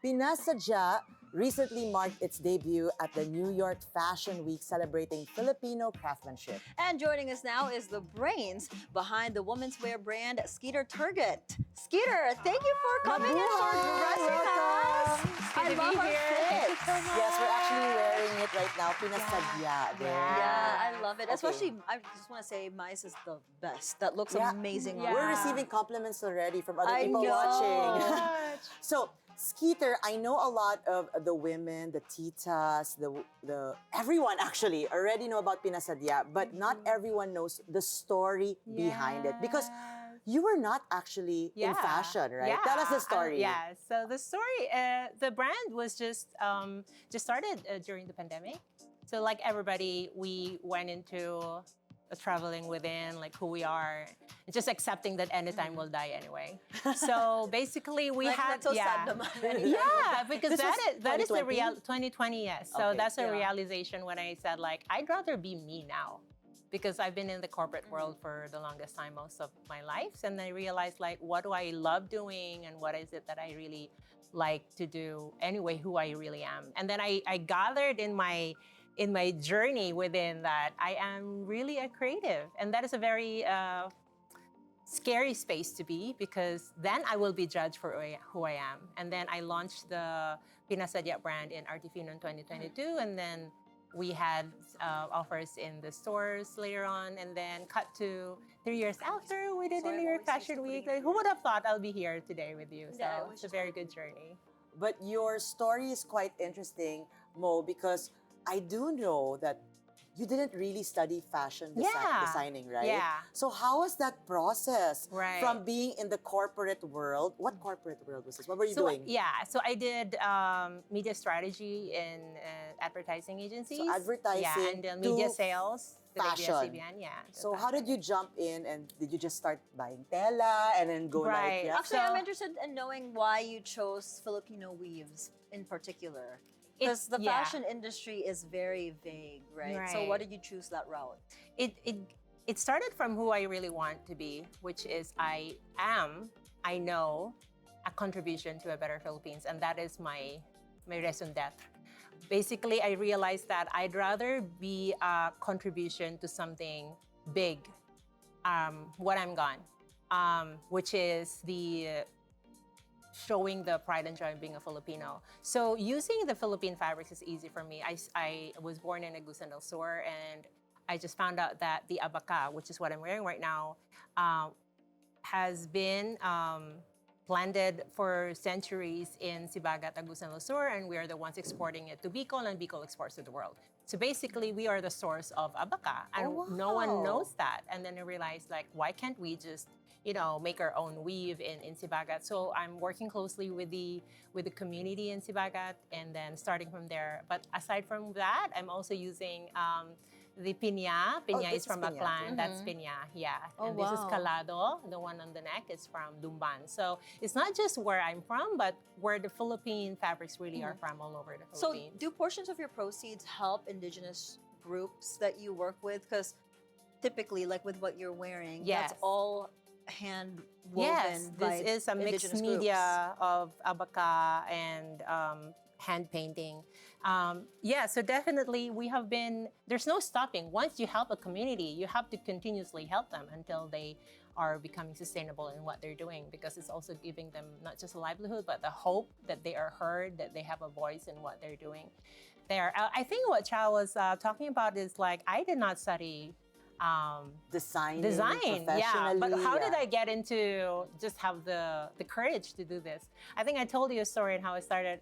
Pinasa Ja recently marked its debut at the New York Fashion Week celebrating Filipino craftsmanship. And joining us now is the brains behind the women's wear brand, Skeeter Turgut. Skeeter, thank you for coming and for dressing us. I love our fits. Yes, we're actually wearing it right now. Pinas Sadya. There. Yeah, I love it. Okay. Especially, I just want to say, mice is the best. That looks Yeah. amazing on We're you. receiving compliments already from other I people know. watching. So, Skeeter, I know a lot of the women, the titas, the everyone actually already know about Pinas Sadya, but not everyone knows the story behind it because you were not actually in fashion, right? Tell us the story. So the story, the brand was just started during the pandemic. So like everybody, we went into traveling within like who we are, just accepting that anytime we'll die anyway. So basically we Like, had that's so sad naman. because that is the 2020, yes. So Okay. that's a realization when I said like I'd rather be me now. Because I've been in the corporate world for the longest time, most of my life. And I realized like, what do I love doing and what is it that I really like to do anyway, who I really am. And then I gathered in my journey within that I am really a creative. And that is a very scary space to be because then I will be judged for who I am. And then I launched the Pinas Sadya brand in Artifino in 2022. And then we had offers in the stores later on, and then cut to 3 years after, we did the New York Fashion Week. Like, who would have thought I'll be here today with you? So it's a very good journey. But your story is quite interesting, Mo, because I do know that you didn't really study fashion designing, right? Yeah. So how was that process Right. from being in the corporate world? What corporate world was this? What were you doing? So I did media strategy in advertising agencies. So advertising and media sales. fashion. So how did you jump in, and did you just start buying tela and then go Right. like, Actually, I'm interested in knowing why you chose Filipino weaves in particular. Because the fashion industry is very vague, right? So why did you choose that route? It started from who I really want to be, which is I know, a contribution to a better Philippines, and that is my raison d'etre. Basically, I realized that I'd rather be a contribution to something big when I'm gone, which is the showing the pride and joy of being a Filipino. So using the Philippine fabrics is easy for me. I was born in Agusan del Sur, and I just found out that the abaca, which is what I'm wearing right now, has been planted for centuries in Sibagat, Agusan del Sur, and we are the ones exporting it to Bicol, and Bicol exports to the world. So basically, we are the source of abaca, and no one knows that. And then I realized, like, why can't we just, make our own weave in Sibagat? So I'm working closely with the community in Sibagat, and then starting from there. But aside from that, I'm also using the piña. Piña is from Aklan. That's piña, and this is calado, the one on the neck, is from Lumban. So it's not just where I'm from, but where the Philippine fabrics really are from all over the Philippines. So do portions of your proceeds help indigenous groups that you work with? Because typically, like with what you're wearing, that's all hand woven by this is a mixed media of abaca and hand painting. So definitely we have been, there's no stopping. Once you help a community, you have to continuously help them until they are becoming sustainable in what they're doing, because it's also giving them not just a livelihood, but the hope that they are heard, that they have a voice in what they're doing. I think what Cha was talking about is like, I did not study design professionally. But how did I get into just have the courage to do this? I think I told you a story on how I started.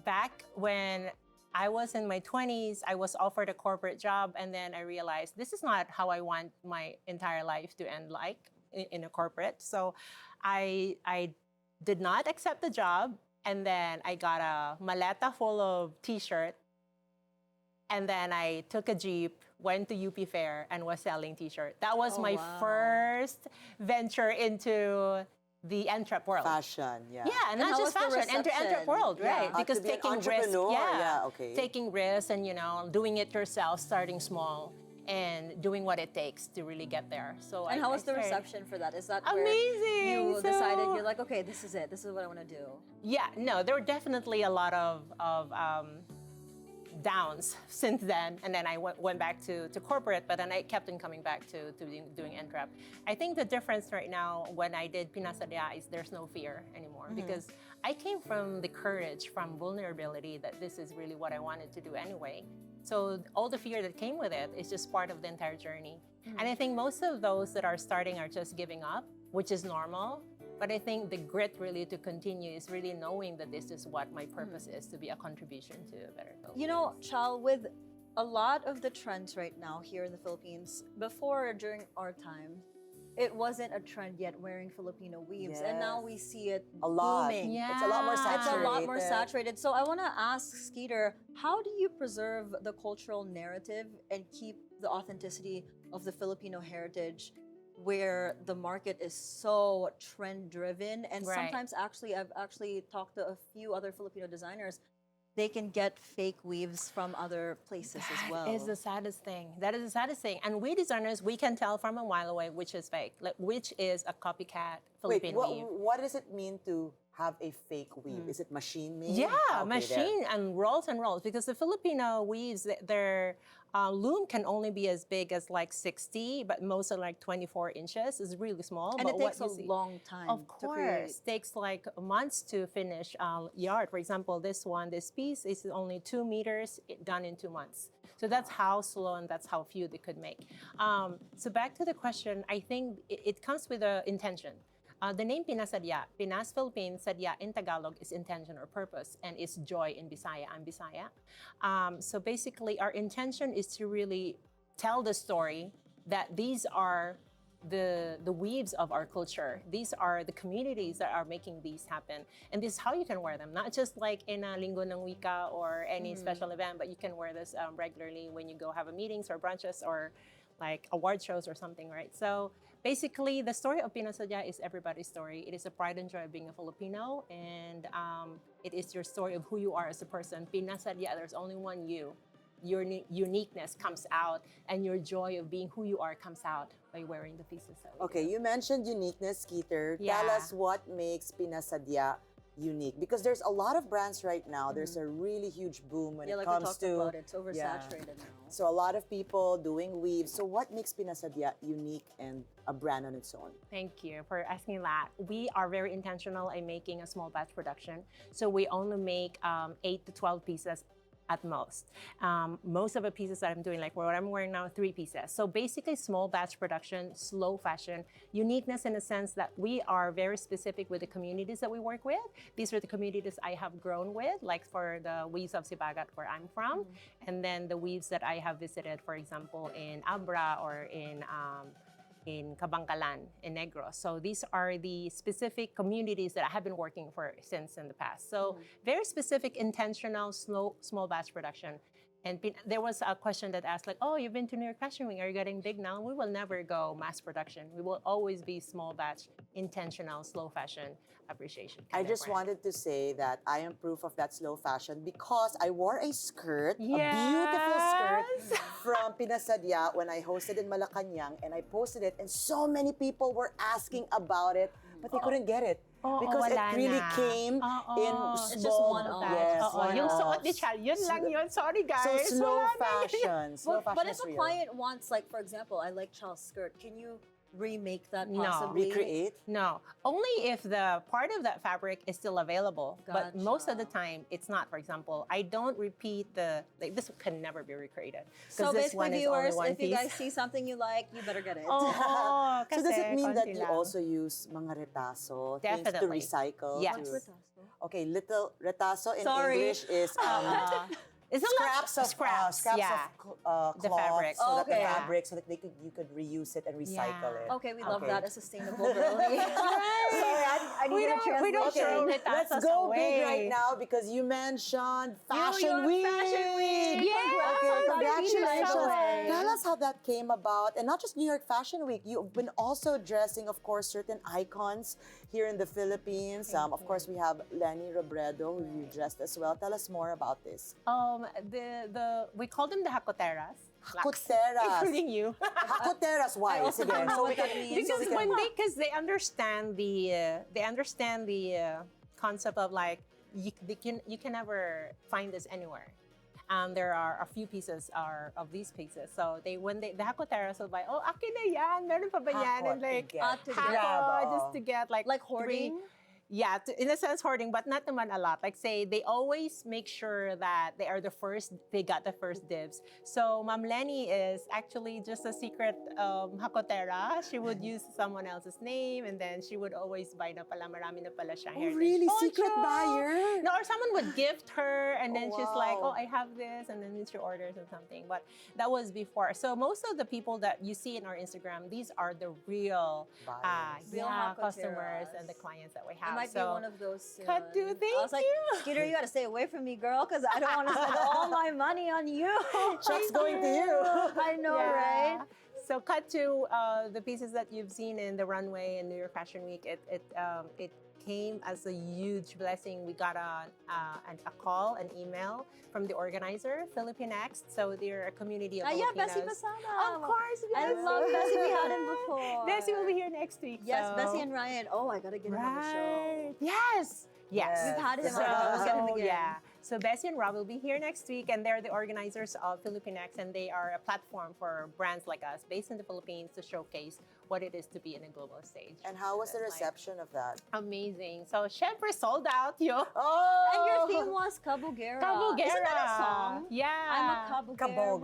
Back when I was in my 20s, I was offered a corporate job, and then I realized this is not how I want my entire life to end, like in a corporate. So I did not accept the job, and then I got a maleta full of t-shirts. And then I took a jeep, went to UP Fair, and was selling t-shirts. That was my first venture into the entrep world. Fashion, Yeah, and not just fashion, entrep world, right? Because taking risks, taking risks and doing it yourself, starting small. and doing what it takes to really get there. So And how was the started- reception for that? Is that where Amazing! you So- decided, you're like, okay, this is it. This is what I want to do. Yeah, no, there were definitely a lot of downs since then, and then I went back to corporate, but then I kept on coming back to doing entrep. I think the difference right now when I did Pinas Sadya is there's no fear anymore, because I came from the courage, from vulnerability, that this is really what I wanted to do anyway. So all the fear that came with it is just part of the entire journey. And I think most of those that are starting are just giving up, which is normal. But I think the grit really to continue is really knowing that this is what my purpose is, to be a contribution to a better world. You know, Chal, with a lot of the trends right now here in the Philippines, before, during our time, it wasn't a trend yet wearing Filipino weaves. And now Yes. we see it A lot. booming. Yeah. It's a lot more It's a It's a saturated. lot more saturated. So I want to ask Skeeter, how do you preserve the cultural narrative and keep the authenticity of the Filipino heritage where the market is so trend driven? And Right. sometimes actually, I've actually talked to a few other Filipino designers, they can get fake weaves from other places as well. That is the saddest thing. That is the saddest thing. And we designers, we can tell from a while away which is fake, like which is a copycat Wait, Filipino weave. what does it mean to have a fake weave? Is it machine made? Yeah, Okay, machine and rolls, because the Filipino weaves, their loom can only be as big as like 60, but most are like 24 inches. It's really small. And but it takes a what you see- long time Of to create. course, takes like months to finish yard. For example, this piece is only 2 meters, done in 2 months. So that's how slow and that's how few they could make. So back to the question, I think it comes with an intention. The name Pinas Sadya, Pinas Philippines, Sadya in Tagalog is intention or purpose, and it's joy in Bisaya. I'm Bisaya. So basically, our intention is to really tell the story that these are the weaves of our culture. These are the communities that are making these happen. And this is how you can wear them, not just like in a Linggo ng Wika or any special event, but you can wear this regularly when you go have a meetings or brunches or like award shows or something, right? So basically, the story of Pinas Sadya is everybody's story. It is a pride and joy of being a Filipino, and it is your story of who you are as a person. Pinas Sadya, there's only one you. Your uniqueness comes out, and your joy of being who you are comes out by wearing the pieces that we Okay, do. you mentioned uniqueness, Skeeter. Tell Yeah. us what makes Pinas Sadya unique, because there's a lot of brands right now. There's a really huge boom when Yeah, it like we comes talked to about, it's oversaturated now. So a lot of people doing weaves. So what makes Pinas Sadya unique and a brand on its own? Thank you for asking that. We are very intentional in making a small batch production. So we only make 8 to 12 pieces at most. Most of the pieces that I'm doing, like what I'm wearing now, 3 pieces. So basically small batch production, slow fashion, uniqueness in the sense that we are very specific with the communities that we work with. These are the communities I have grown with, like for the weaves of Sibagat where I'm from, and then the weaves that I have visited, for example, in Abra or in Kabangkalan, in Negros. So these are the specific communities that I have been working for since in the past. So very specific, intentional, small batch production. And there was a question that asked like, oh, you've been to New York Fashion Week, are you getting big now? We will never go mass production. We will always be small batch, intentional, slow fashion appreciation. I just wanted to say that I am proof of that slow fashion because I wore a skirt, a beautiful skirt from Pinas Sadya when I hosted in Malacanang, and I posted it, and so many people were asking about it, but they couldn't get it. Because it wala really na. came in It's just small one off. Yes, one yung off. suot ni Chal, yun lang yun. Sorry guys. So slow Wala na yun. fashion. Slow fashion But is if a real. client wants, like, for example, I like Charles' skirt, can you remake that No. possibly? Recreate? No, only if the part of that fabric is still available. But most of the Gotcha. time, it's not. For example, I don't repeat this can never be recreated. So this basically, one is viewers, only one if you piece. guys see something you like, you better get it. Oh, So does it kasi mean that konti you lang. also use mga retaso, things to Definitely. recycle? Yes. What's retaso? Okay, little retaso in Sorry. English is It's a lot- scraps of scraps, of yeah. cloth, The fabric. so that the Okay. fabric, so that you could reuse it and recycle Yeah. it. Okay, we love Okay. that. A sustainable girly. Sorry, I We needed a don't- we don't translation. throw Okay, it let's us go big away. right now because you mentioned Fashion York Week. Fashion Week. Yes, Okay, on congratulations. Filipino. Tell us how that came about, and not just New York Fashion Week. You've been also dressing, of course, certain icons here in the Philippines. Of course, we have Lenny Robredo, who you dressed as well. Tell us more about this. We call them the hakoteras. Hakuteras. including you. Hakuteras, why? also Sige, don't know so what we that can, means. so we Because can- because they understand the concept of like you can never find this anywhere. There are a few pieces of these pieces. So the hakoteras will buy, oh, akin na yan, meron pa ba yan? Hako And like, to get. to hako, grab, oo. just to get like Like three- hoarding? Yeah, in a sense hoarding, but not naman a lot. Like say, they always make sure that they got the first dibs. So Ma'am Lenny is actually just a secret hakotera. She would use someone else's name, and then she would always buy na pala, marami na pala siyang Oh, heritage really? poncho. Secret buyer? No, or someone would gift her, and then Oh, she's like, wow. oh, I have this, and then she orders and something. But that was before. So most of the people that you see in our Instagram, these are the real Buyers. Real customers and the hakoteras. clients that we I have. might be one of those soon. Katu, thank I was like, you. Skeeter, you gotta stay away from me, girl, because I don't want to spend all my money on you. Check's going to you. I know, right? So cut to the pieces that you've seen in the runway in New York Fashion Week. It came as a huge blessing. We got a call, an email from the organizer, Filipinx. So they're a community of Yeah, Filipinos. Bessie Masada. Of course, I yes. love Bessie. We had him before. Bessie will be here next week. Yes, so. Bessie and Ryan. Oh, I gotta get him on the show. Right. Yes. Yes. We've had him So, on. Let's get him again. yeah. So Bessie and Rob will be here next week, and they're the organizers of Filipinx, and they are a platform for brands like us based in the Philippines to showcase what it is to be in a global stage. And how was the That's like reception of that? amazing. So syempre sold out, yo. Oh! And your theme was Kabugera. Kabugera. Isn't that a song? Yeah. I'm a Kabugera. Kabog.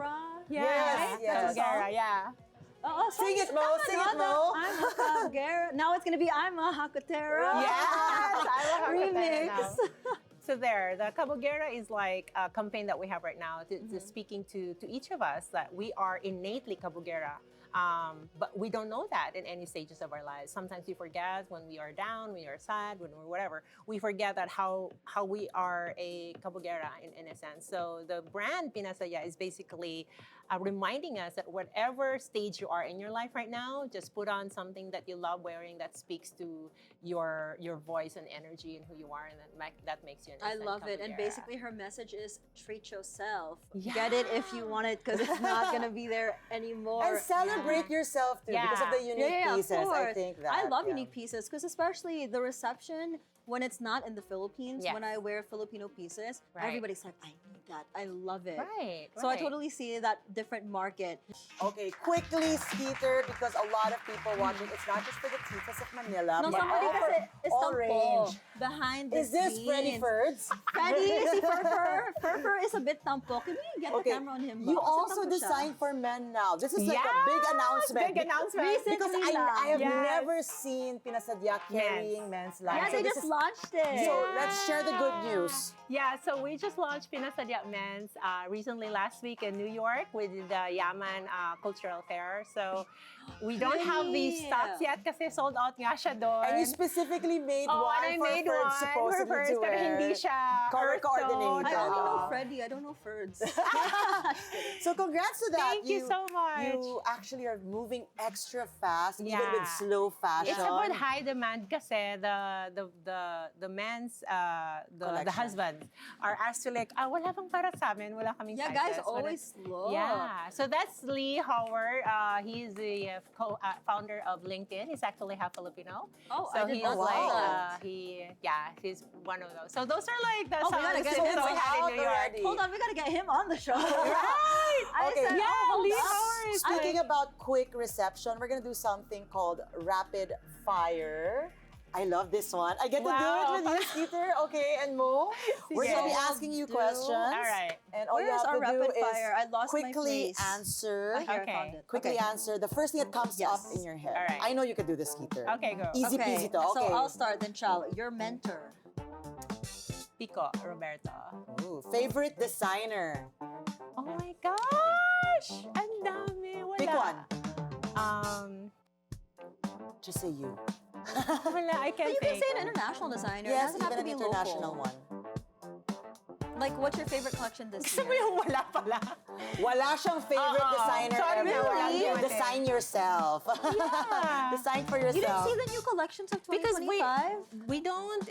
Yeah. Yes, yes. That's a song? Kabugera, yeah. Oh, Sing it, Mo. Sing it, Mo. I'm a Kabugera. Now it's gonna be I'm a Hakotera. Yes, I love Remix. now. So there, the Kabugera is like a campaign that we have right now, to speaking to each of us that we are innately Kabugera. But we don't know that in any stages of our lives. Sometimes we forget when we are down, we are sad, when we're whatever. We forget that how we are a Kabugera in a sense. So the brand Pinasa Ja is basically reminding us that whatever stage you are in your life right now, just put on something that you love wearing that speaks to your voice and energy and who you are, and that makes you an I instant love it. And Kabugera. basically her message is treat yourself. Yeah. Get it if you want it, because it's not gonna be there anymore. And celebrate yourself too because of the unique Of pieces. I course. think that. I love yeah. unique pieces, because especially the reception when it's not in the Philippines, Yes. when I wear Filipino pieces, Right. everybody's like, I need that. I love it. Right. So I right. totally see that different market. Okay, quickly, Skeeter, because a lot of people watching, it's not just for the titas of Manila, No, but somebody all for kasi is all tampo range. behind the Is this scenes. Freddy Ferds? Freddy, si Furfur. Furfur is a bit tampo. Can we get the camera on him? You ba? Kasi also tampo siya. design for men now. This is like a Yes, big announcement. big announcement. Because Recently lang. I have Yes. never seen Pinas Sadya carrying men's lines. Yeah, So they this just is- launched it. So let's share the good news. Yeah, so we just launched Pinas Sadya Men's recently last week in New York with the Yaman Cultural Fair. So we don't have these Really? stocks yet kasi sold out nga siya doon. And you specifically made Oh, one and I for made Ferds one supposedly for Ferds, to pero wear. hindi siya Color earth tone. coordinated. I only know Ah. Freddy. I don't know Ferds. So congrats to that. Thank you so much. You actually are moving extra fast, even Yeah. with slow fashion. It's about high demand kasi the men's the Collection. husbands are actually like, wala bang para sa amin, wala kaming Yeah, sizes. guys Wala- always look. Yeah, so that's Lee Howard. He's the founder of LinkedIn. He's actually half Filipino. Oh, So I did he's not know like that. he's one of those. So those are like the Oh, we gotta sound get systems him we had in out New York. already. Hold on, we gotta get him on the show. Right. I Okay. said, Yeah, hold Lee up. Howard is Speaking about quick reception, we're gonna do something called rapid fire. I love this one. I get to do Wow. it with you, Skeeter. Okay, and Mo. We're gonna be Sige. asking you Do- questions. All right. And all you Where's have our to do rapid is fire? I lost my quickly place. answer. Here, I Okay. found it. Quickly Okay. answer the first thing that comes Yes. up in your head. All right. I know you could do this, Skeeter. Okay, go. Easy peasy to. Okay. So I'll start then, Chal. Your mentor. Pico Roberto. Ooh, favorite designer. Oh my gosh! Ang dami. Wala. Pick one. Just say you. Wala, I But can't you can think. say an international designer. It Yes, doesn't have even to an be international local. one. Like, what's your favorite collection this Gusto mo year? yung wala pala. Wala siyang favorite Oo. designer Sorry, ever. really? Yeah, design yourself. Yeah. Design for You didn't yourself. see the new collections of Because 2025? we don't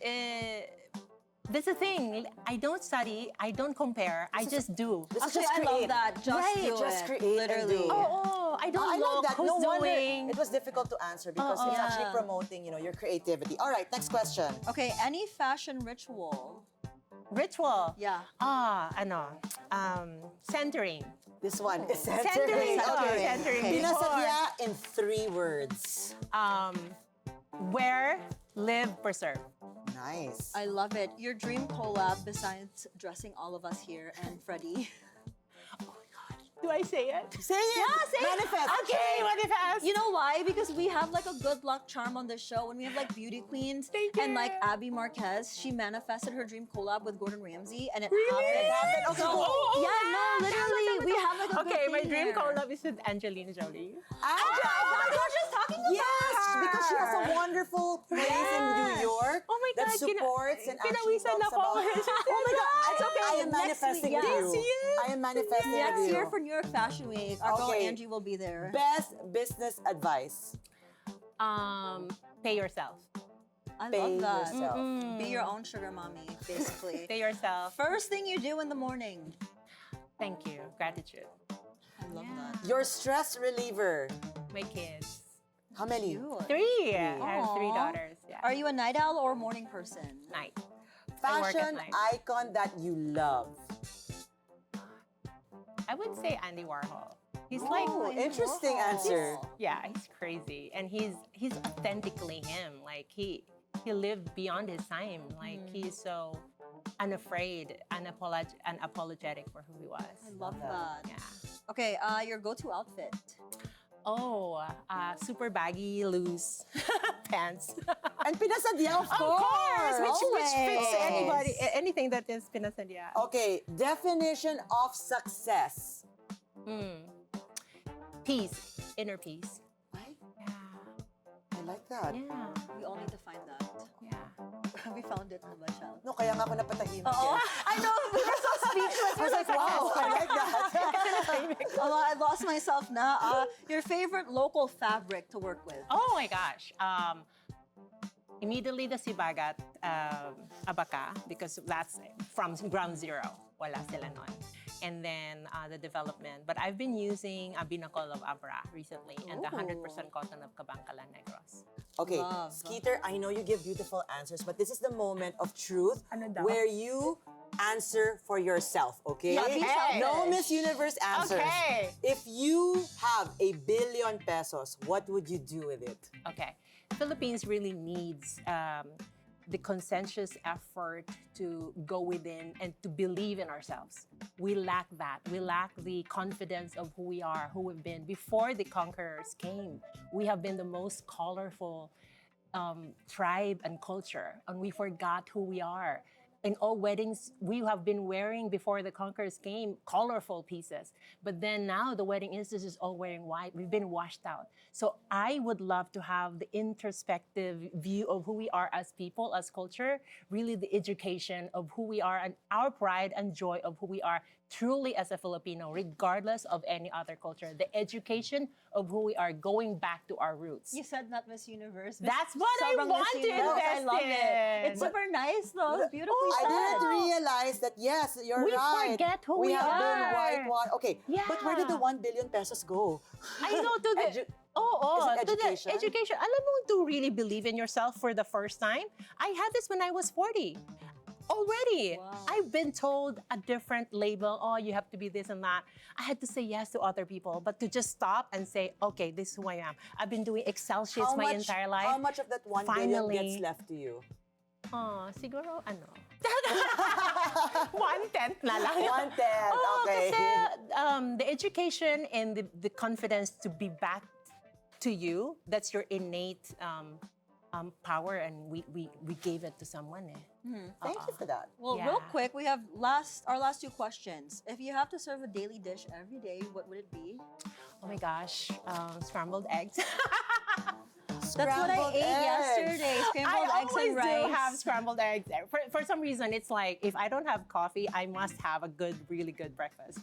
This is the thing. I don't study. I don't compare. I just do. This is Actually, just I love create. that. Just Right, do just it. create and Literally. do. Oh, I don't I know like that. who's No wonder doing. it was difficult to answer because it's actually promoting, your creativity. All right, next question. Okay, any fashion ritual? Ritual. Yeah. Centering. This one is Centering. centering. Okay. Okay. Centering. Okay. Pinas Before. Sadya in 3 words. Wear, live, preserve. Nice. I love it. Your dream collab besides dressing all of us here and Freddie. Do I say it? Say it. Yeah, say it. Manifest. Okay, manifest. You know why? Because we have like a good luck charm on this show, and we have like beauty queens. Thank And you. like Abby Marquez, she manifested her dream collab with Gordon Ramsay, and it Really? happened. It happened? Okay, So, go. yeah, no, literally, we have like a good Okay, my thing dream here. collab is with Angelina Jolie. Angela. I was just talking about Yes, her. because she has a wonderful place in New Yes. York Oh my that God, supports and actually pinawisan talks ako. about. Oh my God, It's okay. I am Next manifesting week, with yeah. you. This year? I am manifesting Next with you. year for New York Fashion Week, our girl Okay. Angie will be there. Best business advice. Pay yourself. I Pay love that. yourself. Be your own sugar mommy, basically. Pay yourself. First thing you do in the morning. Thank you. Gratitude. I love Yeah. that. Your stress reliever. My kids. How many? Cute. 3. I have 3 Aw. daughters. Yeah. Are you a night owl or a morning person? Night. I work at Fashion night. icon that you love. I would say Andy Warhol. He's Oh, like, interesting Warhol. answer. yeah, he's crazy, and he's authentically him. Like he lived beyond his time. Like he's so unafraid, unapologetic for who he was. I love that. Yeah. Okay, your go-to outfit. Oh, super baggy, loose pants. And Pinas Sadya, of Of course, which fits Always. anybody, anything that is Pinas Sadya. Okay, definition of success. Peace, inner peace. Right? Yeah, I like that. yeah, We all need to find that. yeah. We found it, diba, Shal? No, kaya nga ako napatahimik. Oh, eh. I know. We were so speechless. I was like, wow, I like that. Although I lost myself now. Your favorite local fabric to work with? Oh my gosh. Immediately the Sibagat Abaka, because that's from ground zero. Wala sila nun. And then the development. But I've been using a binakol of Abra recently and the 100% cotton of Kabankalan Negros. Okay, Love. Skeeter, I know you give beautiful answers, but this is the moment of truth Ano daw? where you answer for yourself, okay? Yeah, be selfish. No Miss Universe answers. Okay. If you have 1 billion pesos, what would you do with it? Okay. Philippines really needs the conscientious effort to go within and to believe in ourselves. We lack that. We lack the confidence of who we are, who we've been. Before the conquerors came, we have been the most colorful tribe and culture, and we forgot who we are. In all weddings, we have been wearing before the conquerors came colorful pieces. But then now the wedding industry is all wearing white. We've been washed out. So I would love to have the introspective view of who we are as people, as culture, really the education of who we are and our pride and joy of who we are truly as a Filipino, regardless of any other culture. The education of who we are, going back to our roots. You said not Miss Universe. That's what I Sobrang want Miss to Universe. I invest love in. it. It's super nice though. It's beautifully I said. didn't realize that, yes, you're We right. forget who we have been are. whitewashed. Okay, but where did the Yeah. 1 billion pesos go? I know to the Is it to education? the education. Alam mo, to really believe in yourself for the first time. I had this when I was 40. Already. Wow. I've been told a different label. Oh, you have to be this and that. I had to say yes to other people, but to just stop and say, okay, this is who I am. I've been doing Excel sheets my entire life. How much of that 1 billion Finally. gets left to you? Oh, siguro ano. 1/10 na lang. 1/10, Oh, okay. kasi the education and the confidence to be back to you, that's your innate power, and we gave it to someone. Thank you for that. Well, Yeah. real quick, we have our last 2 questions. If you have to serve a daily dish every day, what would it be? Oh my gosh, scrambled eggs. That's what I Scrambled ate eggs. yesterday. Scrambled I eggs always and rice. do have scrambled eggs. For some reason, it's like if I don't have coffee, I must have a really good breakfast.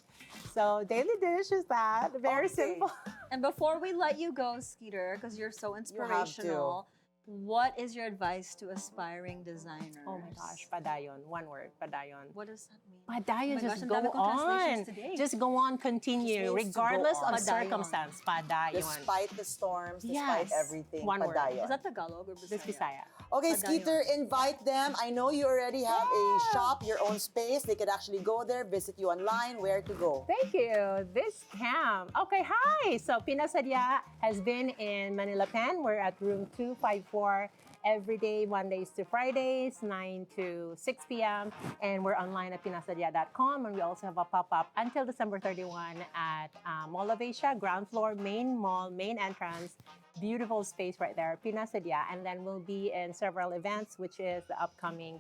So daily dish is that. Very Okay. simple. And before we let you go, Skeeter, because you're so inspirational, what is your advice to aspiring designers? Oh my gosh, padayon. One word, padayon. What does that mean? Padayon, Oh my gosh, just ang go dami kong translations on. today. Just go on, continue, Just means to go regardless on. of Padayon. circumstance. Padayon. Despite the storms, despite Yes. everything, One word. padayon. Is that Tagalog or Bisaya? This Bisaya. Okay, Padayon. Skeeter, invite them. I know you already have a shop, your own space. They could actually go there, visit you online. Where to go? Thank you. This camp. Okay, hi. So Pinas Sadya has been in Manila Pen. We're at room 254 every day, Mondays to Fridays, 9 to 6 p.m. And we're online at pinasadya.com. And we also have a pop-up until December 31 at Mall of Asia, ground floor, main mall, main entrance. Beautiful space right there, Pinas Sadya. And then we'll be in several events, which is the upcoming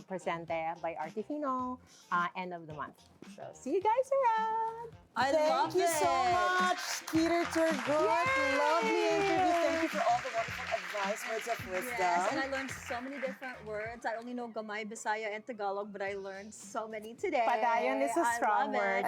Presente by Artifino, end of the month. So see you guys around. I love Thank you so it. much, Skeeter Turgut. Yay! Lovely interview. Thank you for all the wonderful advice, words of wisdom. Yes, and I learned so many different words. I only know Gamay, Bisaya, and Tagalog, but I learned so many today. Padayon is a I strong love it. word.